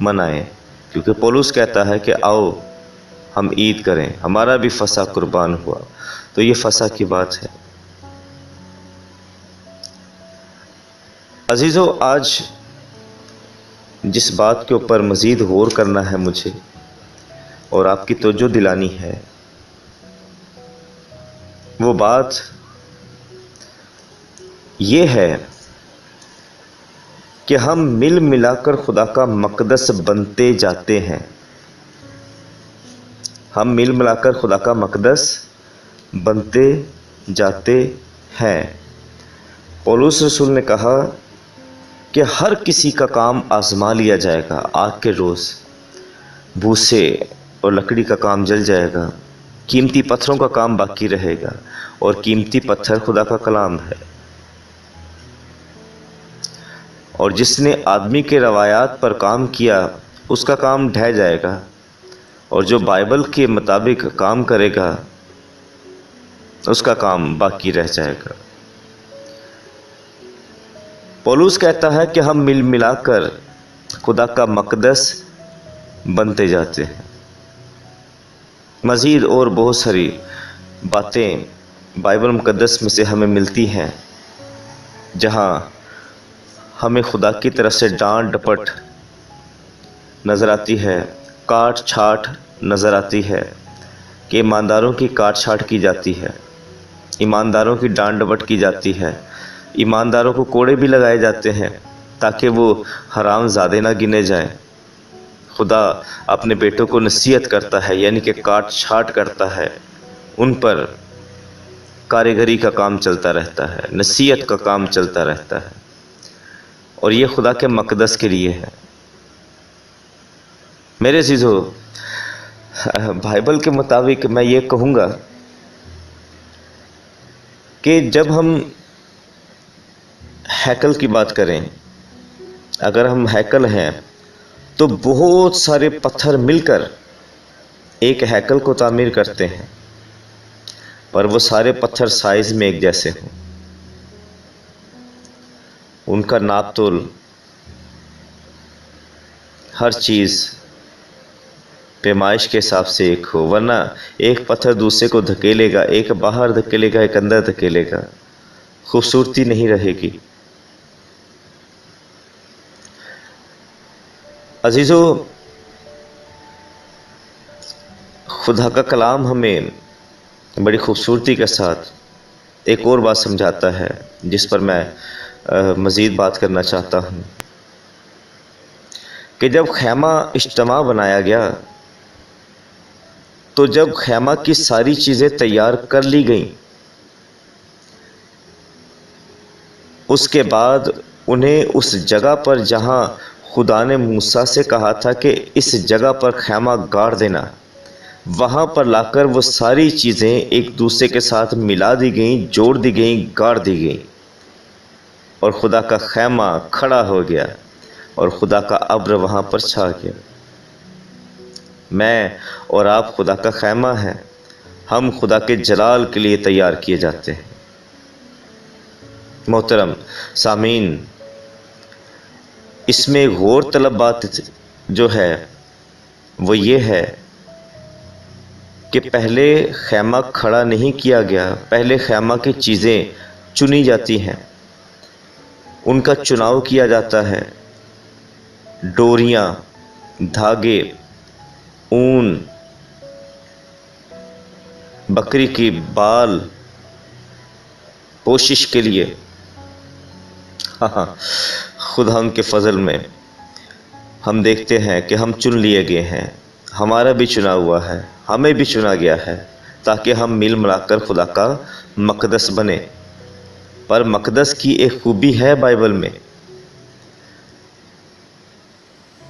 منائیں، کیونکہ پولس کہتا ہے کہ آؤ ہم عید کریں، ہمارا بھی فسح قربان ہوا۔ تو یہ فسح کی بات ہے۔ عزیزو، آج جس بات کے اوپر مزید غور کرنا ہے مجھے اور آپ کی توجہ دلانی ہے، وہ بات یہ ہے کہ ہم مل ملا کر خدا کا مقدس بنتے جاتے ہیں۔ ہم مل ملا کر خدا کا مقدس بنتے جاتے ہیں۔ پولس رسول نے کہا کہ ہر کسی کا کام آزما لیا جائے گا آگ کے روز، بھوسے اور لکڑی کا کام جل جائے گا، قیمتی پتھروں کا کام باقی رہے گا، اور قیمتی پتھر خدا کا کلام ہے۔ اور جس نے آدمی کے روایات پر کام کیا اس کا کام ڈھہ جائے گا، اور جو بائبل کے مطابق کام کرے گا اس کا کام باقی رہ جائے گا۔ پولس کہتا ہے کہ ہم مل ملا کر خدا کا مقدس بنتے جاتے ہیں۔ مزید اور بہت ساری باتیں بائبل مقدس میں سے ہمیں ملتی ہیں، جہاں ہمیں خدا کی طرف سے ڈانٹ ڈپٹ نظر آتی ہے، کاٹ چھاٹ نظر آتی ہے، کہ ایمانداروں کی کاٹ چھاٹ کی جاتی ہے، ایمانداروں کی ڈانٹ ڈپٹ کی جاتی ہے، ایمانداروں کو کوڑے بھی لگائے جاتے ہیں تاکہ وہ حرام زادے نہ گنے جائیں۔ خدا اپنے بیٹوں کو نصیحت کرتا ہے، یعنی کہ کاٹ چھاٹ کرتا ہے، ان پر کاریگری کا کام چلتا رہتا ہے، نصیحت کا کام چلتا رہتا ہے، اور یہ خدا کے مقدس کے لیے ہے۔ میرے عزیزو، بائبل کے مطابق میں یہ کہوں گا کہ جب ہم ہیکل کی بات کریں، اگر ہم ہیکل ہیں تو بہت سارے پتھر مل کر ایک ہیکل کو تعمیر کرتے ہیں، پر وہ سارے پتھر سائز میں ایک جیسے ہوں، ان کا ناپ تول، ہر چیز پیمائش کے حساب سے ایک ہو، ورنہ ایک پتھر دوسرے کو دھکیلے گا، ایک باہر دھکیلے گا، ایک اندر دھکیلے گا، خوبصورتی نہیں رہے گی۔ عزیزو، خدا کا کلام ہمیں بڑی خوبصورتی کے ساتھ ایک اور بات سمجھاتا ہے، جس پر میں مزید بات کرنا چاہتا ہوں، کہ جب خیمہ اجتماع بنایا گیا تو جب خیمہ کی ساری چیزیں تیار کر لی گئیں، اس کے بعد انہیں اس جگہ پر جہاں خدا نے موسیٰ سے کہا تھا کہ اس جگہ پر خیمہ گاڑ دینا، وہاں پر لا کر وہ ساری چیزیں ایک دوسرے کے ساتھ ملا دی گئیں، جوڑ دی گئیں، گاڑ دی گئیں، اور خدا کا خیمہ کھڑا ہو گیا، اور خدا کا ابر وہاں پر چھا گیا۔ میں اور آپ خدا کا خیمہ ہیں، ہم خدا کے جلال کے لیے تیار کیے جاتے ہیں۔ محترم سامعین، اس میں غور طلب بات جو ہے وہ یہ ہے کہ پہلے خیمہ کھڑا نہیں کیا گیا، پہلے خیمہ کی چیزیں چنی جاتی ہیں، ان کا چناؤ کیا جاتا ہے، ڈوریاں، دھاگے، اون، بکری کی بال پوشش کے لیے۔ خدا ان کے فضل میں ہم دیکھتے ہیں کہ ہم چن لیے گئے ہیں، ہمارا بھی چنا ہوا ہے، ہمیں بھی چنا گیا ہے تاکہ ہم مل ملا کر خدا کا مقدس بنے۔ پر مقدس کی ایک خوبی ہے بائبل میں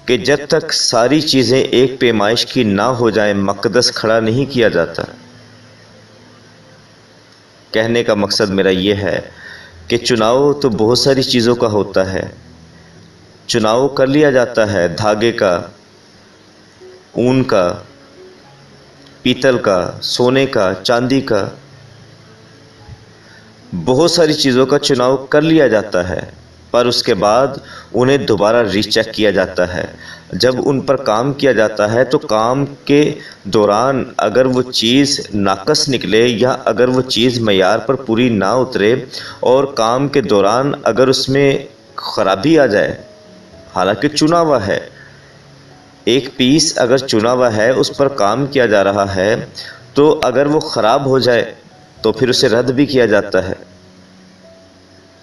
کہ جب تک ساری چیزیں ایک پیمائش کی نہ ہو جائیں مقدس کھڑا نہیں کیا جاتا۔ کہنے کا مقصد میرا یہ ہے کہ چناؤ تو بہت ساری چیزوں کا ہوتا ہے، چناؤ کر لیا جاتا ہے، دھاگے کا، اون کا، پیتل کا، سونے کا، چاندی کا، بہت ساری چیزوں کا چناؤ کر لیا جاتا ہے، پر اس کے بعد انہیں دوبارہ ری چیک کیا جاتا ہے۔ جب ان پر کام کیا جاتا ہے تو کام کے دوران اگر وہ چیز ناقص نکلے یا اگر وہ چیز معیار پر پوری نہ اترے اور کام کے دوران اگر اس میں خرابی آ جائے، حالانکہ چنا ہوا ہے، ایک پیس اگر چنا ہوا ہے، اس پر کام کیا جا رہا ہے، تو اگر وہ خراب ہو جائے تو پھر اسے رد بھی کیا جاتا ہے،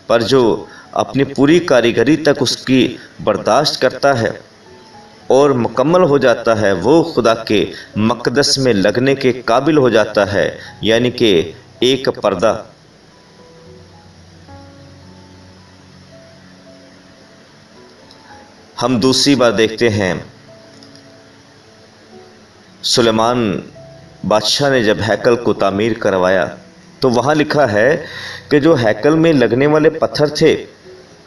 پر جو اپنی پوری کاریگری تک اس کی برداشت کرتا ہے اور مکمل ہو جاتا ہے، وہ خدا کے مقدس میں لگنے کے قابل ہو جاتا ہے، یعنی کہ ایک پردہ۔ ہم دوسری بار دیکھتے ہیں سلیمان بادشاہ نے جب ہیکل کو تعمیر کروایا تو وہاں لکھا ہے کہ جو ہیکل میں لگنے والے پتھر تھے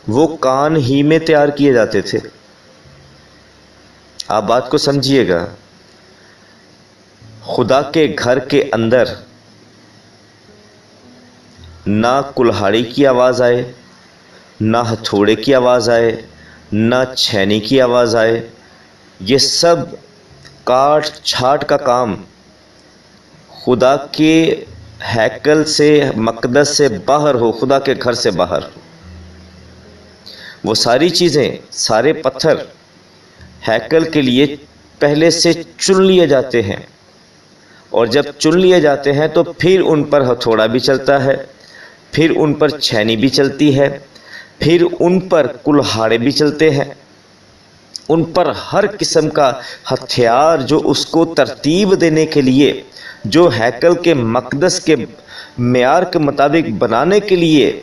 وہ کان ہی میں تیار کیے جاتے تھے۔ آپ بات کو سمجھیے گا، خدا کے گھر کے اندر نہ کلہاڑی کی آواز آئے، نہ ہتھوڑے کی آواز آئے، نہ چھینی کی آواز آئے، یہ سب کاٹ چھاٹ کا کام خدا کے ہیکل سے، مقدس سے باہر ہو، خدا کے گھر سے باہر ہو۔ وہ ساری چیزیں، سارے پتھر ہیکل کے لیے پہلے سے چن لیے جاتے ہیں، اور جب چن لیے جاتے ہیں تو پھر ان پر ہتھوڑا بھی چلتا ہے، پھر ان پر چھینی بھی چلتی ہے، پھر ان پر کلہاڑے بھی چلتے ہیں، ان پر ہر قسم کا ہتھیار جو اس کو ترتیب دینے کے لیے، جو ہیکل کے مقدس کے معیار کے مطابق بنانے کے لیے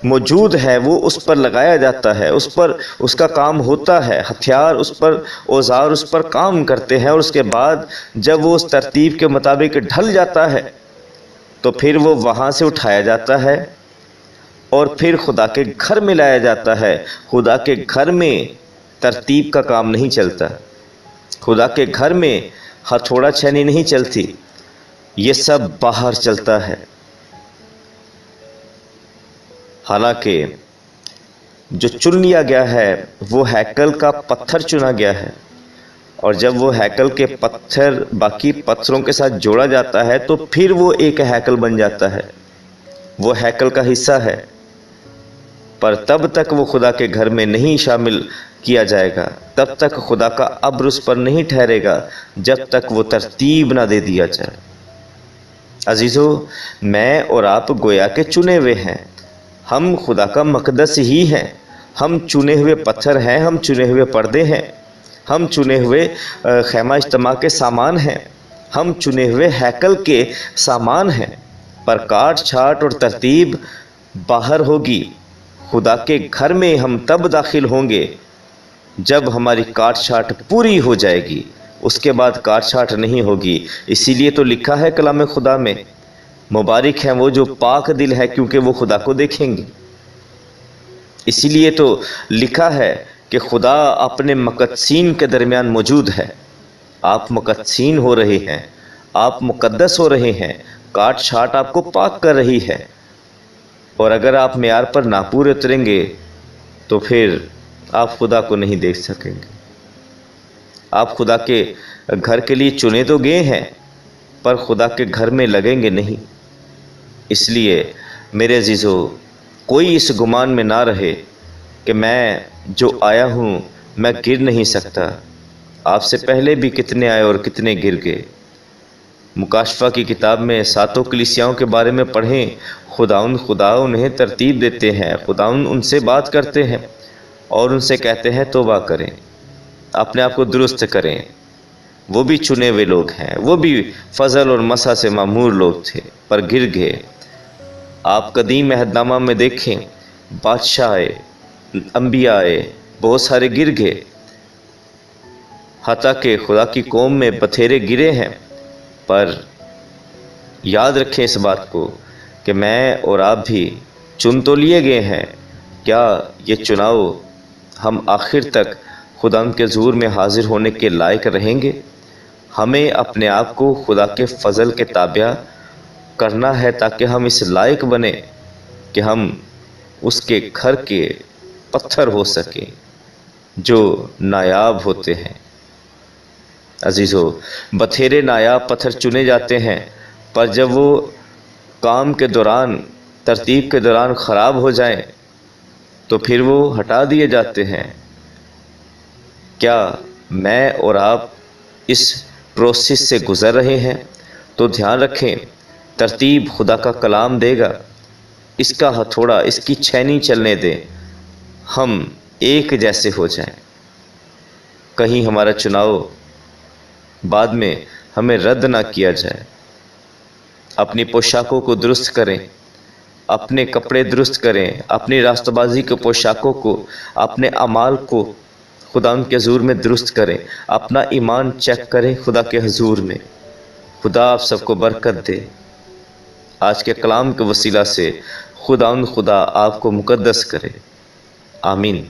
موجود ہے، وہ اس پر لگایا جاتا ہے، اس پر اس کا کام ہوتا ہے، ہتھیار اس پر، اوزار اس پر کام کرتے ہیں، اور اس کے بعد جب وہ اس ترتیب کے مطابق ڈھل جاتا ہے تو پھر وہ وہاں سے اٹھایا جاتا ہے اور پھر خدا کے گھر میں لایا جاتا ہے۔ خدا کے گھر میں ترتیب کا کام نہیں چلتا، خدا کے گھر میں ہتھوڑا چھینی نہیں چلتی، یہ سب باہر چلتا ہے۔ حالانکہ جو چن لیا گیا ہے وہ ہیکل کا پتھر چنا گیا ہے، اور جب وہ ہیکل کے پتھر باقی پتھروں کے ساتھ جوڑا جاتا ہے تو پھر وہ ایک ہیکل بن جاتا ہے، وہ ہیکل کا حصہ ہے، پر تب تک وہ خدا کے گھر میں نہیں شامل کیا جائے گا، تب تک خدا کا ابر اس پر نہیں ٹھہرے گا جب تک وہ ترتیب نہ دے دیا جائے۔ عزیزو، میں اور آپ گویا کے چنے ہوئے ہیں، ہم خدا کا مقدس ہی ہیں، ہم چنے ہوئے پتھر ہیں، ہم چنے ہوئے پردے ہیں، ہم چنے ہوئے خیمہ اجتماع کے سامان ہیں، ہم چنے ہوئے ہیکل کے سامان ہیں، پر کاٹ چھاٹ اور ترتیب باہر ہوگی۔ خدا کے گھر میں ہم تب داخل ہوں گے جب ہماری کاٹ چھاٹ پوری ہو جائے گی، اس کے بعد کاٹ چھاٹ نہیں ہوگی۔ اسی لیے تو لکھا ہے کلام خدا میں، مبارک ہیں وہ جو پاک دل ہے کیونکہ وہ خدا کو دیکھیں گے۔ اسی لیے تو لکھا ہے کہ خدا اپنے مقدسین کے درمیان موجود ہے۔ آپ مقدسین ہو رہے ہیں، آپ مقدس ہو رہے ہیں، کاٹ چھاٹ آپ کو پاک کر رہی ہے، اور اگر آپ معیار پر نہ پورے اتریں گے تو پھر آپ خدا کو نہیں دیکھ سکیں گے۔ آپ خدا کے گھر کے لیے چنے تو گئے ہیں، پر خدا کے گھر میں لگیں گے نہیں۔ اس لیے میرے عزیزو، کوئی اس گمان میں نہ رہے کہ میں جو آیا ہوں میں گر نہیں سکتا۔ آپ سے پہلے بھی کتنے آئے اور کتنے گر گئے۔ مکاشفہ کی کتاب میں 7 کلیسیاؤں کے بارے میں پڑھیں، خدا انہیں ترتیب دیتے ہیں، خدا ان سے بات کرتے ہیں اور ان سے کہتے ہیں توبہ کریں، اپنے آپ کو درست کریں۔ وہ بھی چنے ہوئے لوگ ہیں، وہ بھی فضل اور مسح سے معمور لوگ تھے، پر گر گئے۔ آپ قدیم عہد نامہ میں دیکھیں، بادشاہ آئے، انبیاء آئے، بہت سارے گر گئے، حتیٰ کہ خدا کی قوم میں بتھیرے گرے ہیں۔ پر یاد رکھیں اس بات کو کہ میں اور آپ بھی چن تو لیے گئے ہیں، کیا یہ چناؤ ہم آخر تک خدا کے حضور میں حاضر ہونے کے لائق رہیں گے؟ ہمیں اپنے آپ کو خدا کے فضل کے تابع کرنا ہے تاکہ ہم اس لائق بنیں کہ ہم اس کے گھر کے پتھر ہو سکیں۔ جو نایاب ہوتے ہیں۔ عزیزو، بتھیرے نایاب پتھر چنے جاتے ہیں، پر جب وہ کام کے دوران، ترتیب کے دوران خراب ہو جائیں تو پھر وہ ہٹا دیے جاتے ہیں۔ کیا میں اور آپ اس پروسیس سے گزر رہے ہیں؟ تو دھیان رکھیں، ترتیب خدا کا کلام دے گا، اس کا ہتھوڑا، اس کی چھینی چلنے دیں، ہم ایک جیسے ہو جائیں۔ کہیں ہمارا چناؤ بعد میں ہمیں رد نہ کیا جائے۔ اپنی پوشاکوں کو درست کریں، اپنے کپڑے درست کریں، اپنی راستہ بازی کے پوشاکوں کو، اپنے اعمال کو خدا ان کے حضور میں درست کریں، اپنا ایمان چیک کریں خدا کے حضور میں۔ خدا آپ سب کو برکت دے۔ آج کے کلام کے وسیلہ سے خدا آپ کو مقدس کرے۔ آمین۔